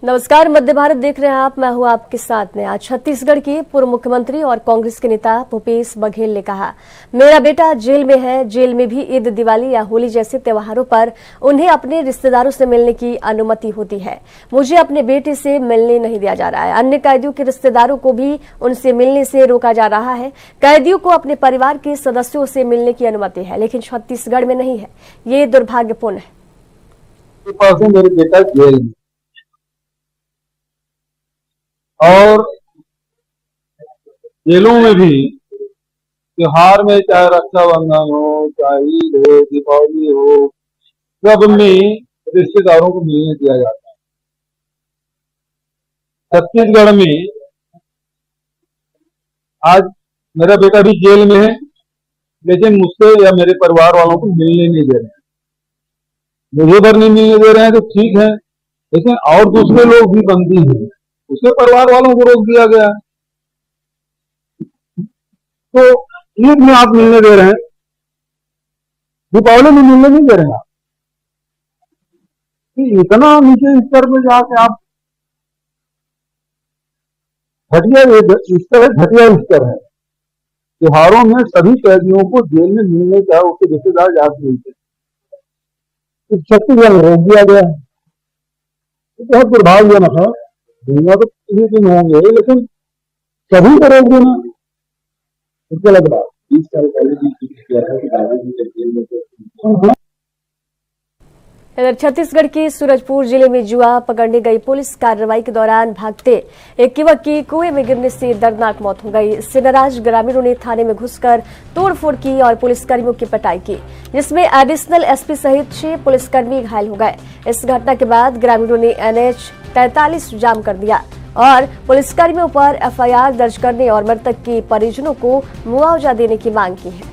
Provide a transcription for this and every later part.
नमस्कार, मध्य भारत देख रहे हैं आप। मैं हूं आपके साथ में। आज छत्तीसगढ़ के पूर्व मुख्यमंत्री और कांग्रेस के नेता भूपेश बघेल ने कहा, मेरा बेटा जेल में है। जेल में भी ईद, दिवाली या होली जैसे त्योहारों पर उन्हें अपने रिश्तेदारों से मिलने की अनुमति होती है। मुझे अपने बेटे से मिलने नहीं दिया जा रहा है। अन्य कैदियों के रिश्तेदारों को भी उनसे मिलने से रोका जा रहा है। कैदियों को अपने परिवार के सदस्यों से मिलने की अनुमति है, लेकिन छत्तीसगढ़ में नहीं है। ये दुर्भाग्यपूर्ण है। मेरे बेटा जेल में और जेलों में भी त्योहार में, चाहे रक्षाबंधन हो, चाहे ईद हो, दीपावली हो, सब में रिश्तेदारों को मिलने दिया जाता है। छत्तीसगढ़ में आज मेरा बेटा भी जेल में है, लेकिन मुझसे या मेरे परिवार वालों को मिलने नहीं दे रहे हैं। मुझे पर नहीं मिलने दे रहे हैं तो ठीक है, लेकिन और दूसरे लोग भी बंदी हैं, उसके परिवार वालों को रोक दिया गया। तो ईद में आप मिलने दे रहे हैं, दीपावली में मिलने नहीं दे रहे हैं आप। इतना नीचे स्तर पे जाके आप घटिया स्तर है। त्योहारों में सभी कैदियों को जेल में मिलने का उसके रिश्तेदार जाके मिलते हैं, छत्तीसगढ़ में रोक दिया गया है। बहुत दुर्भाग्यजनक है। दुनिया तो किसी दिन होंगे, लेकिन सभी को रोक देना मुझको लग रहा है 20 साल पहले। इधर छत्तीसगढ़ के सूरजपुर जिले में जुआ पकड़ने गई पुलिस कार्रवाई के दौरान भागते एक युवक की कुएं में गिरने से दर्दनाक मौत हो गई। इससे नाराज ग्रामीणों ने थाने में घुसकर तोड़फोड़ की और पुलिसकर्मियों की पिटाई की, जिसमें एडिशनल एसपी सहित 6 पुलिसकर्मी घायल हो गए। इस घटना के बाद ग्रामीणों ने NH 43 जाम कर दिया और पुलिसकर्मियों पर FIR दर्ज करने और मृतक के परिजनों को मुआवजा देने की मांग की है।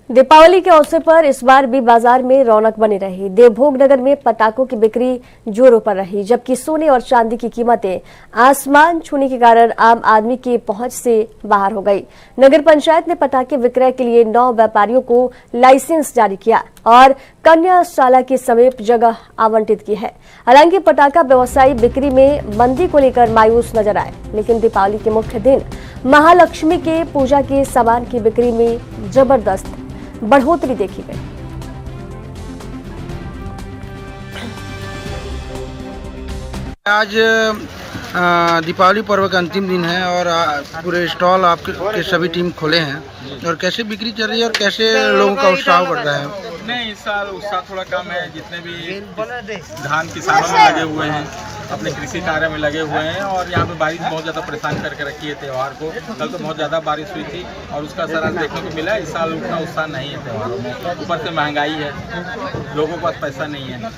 दीपावली के अवसर पर इस बार भी बाजार में रौनक बनी रही। देवभोग नगर में पटाखों की बिक्री जोरों पर रही, जबकि सोने और चांदी की कीमतें आसमान छूने के कारण आम आदमी की पहुंच से बाहर हो गई। नगर पंचायत ने पटाखे विक्रय के लिए 9 व्यापारियों को लाइसेंस जारी किया और कन्याशाला के समीप जगह आवंटित की है। हालांकि पटाखा व्यवसायी बिक्री में मंदी को लेकर मायूस नजर आए, लेकिन दीपावली के मुख्य दिन महालक्ष्मी के पूजा के सामान की बिक्री में जबरदस्त बढ़ोतरी देखी गई। आज दीपावली पर्व का अंतिम दिन है और पूरे स्टॉल आपके सभी टीम खोले हैं, और कैसे बिक्री चल रही है और कैसे लोगों का उत्साह बढ़ रहा है? नहीं, इस साल उत्साह थोड़ा कम है। जितने भी धान किसानों में लगे हुए हैं, अपने कृषि कार्य में लगे हुए हैं, और यहाँ पे बारिश बहुत ज़्यादा परेशान करके रखी है त्योहार को। कल तो बहुत ज़्यादा बारिश हुई थी और उसका असर आज देखने को मिला। इस साल उतना उत्साह नहीं है त्योहारों में। ऊपर से महंगाई है, लोगों के पास पैसा नहीं है।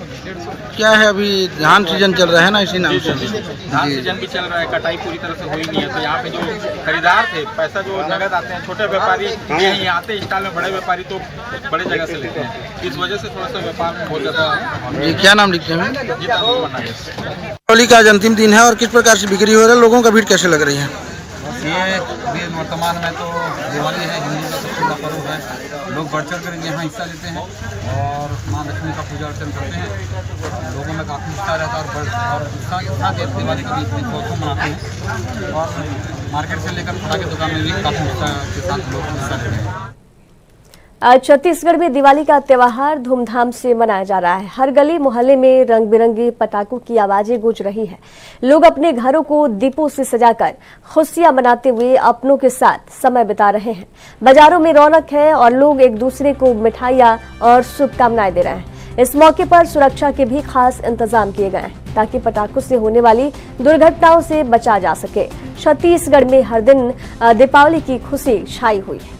क्या है, अभी धान सीजन चल रहा है ना, इसी नाम से धान सीजन भी चल रहा है, कटाई पूरी तरह से हुई नहीं है। तो यहाँ पे जो खरीदार थे, पैसा जो नगद आते हैं, छोटे व्यापारी यहीं आते स्टॉल में, बड़े व्यापारी तो बड़े जगह से लेते हैं। इस वजह से थोड़ा सा व्यापार में बहुत ज़्यादा। क्या नाम लिखते हैं? होली का आज अंतिम दिन है और किस प्रकार से बिक्री हो रहा है, लोगों का भीड़ कैसे लग रही है? ये वर्तमान में तो दिवाली है, हिंदू का सबसे बड़ा पर्व है। लोग बढ़ चढ़ कर यहाँ हिस्सा लेते हैं और माँ लक्ष्मी का पूजा अर्चन करते हैं। लोगों में काफ़ी उत्साह रहता है और उत्साह के साथ दिवाली का भी बहुत मनाते हैं, और मार्केट से लेकर पटाखे दुकान में भी काफ़ी उत्साह के साथ लोग हिस्सा लेते हैं। आज छत्तीसगढ़ में दिवाली का त्योहार धूमधाम से मनाया जा रहा है। हर गली मोहल्ले में रंग बिरंगे पटाखों की आवाजें गूंज रही है। लोग अपने घरों को दीपों से सजाकर खुशियां मनाते हुए अपनों के साथ समय बिता रहे हैं। बाजारों में रौनक है और लोग एक दूसरे को मिठाइयां और शुभकामनाएं दे रहे हैं। इस मौके पर सुरक्षा के भी खास इंतजाम किए गए हैं, ताकि पटाखों से होने वाली दुर्घटनाओं से बचा जा सके। छत्तीसगढ़ में हर दिन दीपावली की खुशी छाई हुई है।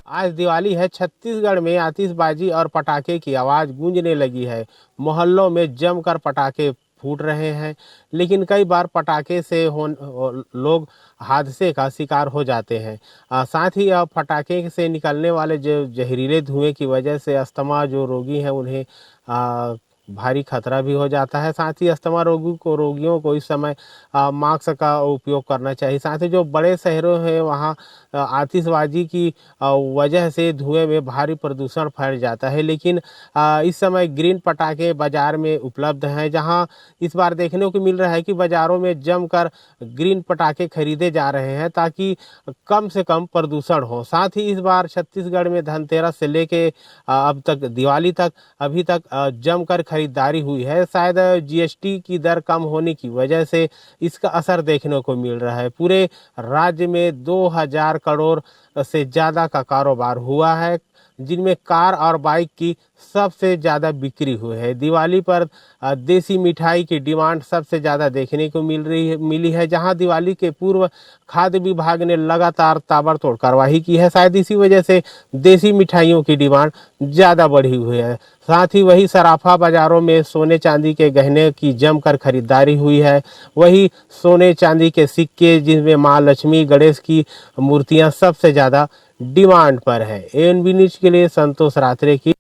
आज दिवाली है। छत्तीसगढ़ में आतिशबाजी और पटाखे की आवाज़ गूंजने लगी है। मोहल्लों में जमकर पटाखे फूट रहे हैं, लेकिन कई बार पटाखे से लोग हादसे का शिकार हो जाते हैं। साथ ही अब पटाखे से निकलने वाले जो जहरीले धुएं की वजह से अस्थमा जो रोगी हैं उन्हें भारी खतरा भी हो जाता है। साथ ही अस्थमा रोगियों को इस समय मास्क का उपयोग करना चाहिए। साथ ही जो बड़े शहरों हैं वहाँ आतिशबाजी की वजह से धुएं में भारी प्रदूषण फैल जाता है, लेकिन इस समय ग्रीन पटाखे बाजार में उपलब्ध हैं, जहां इस बार देखने को मिल रहा है कि बाजारों में जमकर ग्रीन पटाखे खरीदे जा रहे हैं ताकि कम से कम प्रदूषण हो। साथ ही इस बार छत्तीसगढ़ में धनतेरस से लेके अब तक दिवाली तक अभी तक जमकर खरीदारी हुई है। शायद जीएसटी की दर कम होने की वजह से इसका असर देखने को मिल रहा है। पूरे राज्य में 2000 करोड़ से ज़्यादा का कारोबार हुआ है, जिनमें कार और बाइक की सबसे ज़्यादा बिक्री हुई है। दिवाली पर देसी मिठाई की डिमांड सबसे ज़्यादा देखने को मिली है, जहां दिवाली के पूर्व खाद्य विभाग ने लगातार ताबड़तोड़ कार्रवाई की है। शायद इसी वजह से देसी मिठाइयों की डिमांड ज़्यादा बढ़ी हुई है। साथ ही वही सराफा बाज़ारों में सोने चांदी के गहने की जमकर खरीदारी हुई है। वही सोने चांदी के सिक्के, जिनमें माँ लक्ष्मी, गणेश की मूर्तियाँ सबसे ज़्यादा डिमांड पर है। एएनबी न्यूज़ के लिए संतोष रात्रे की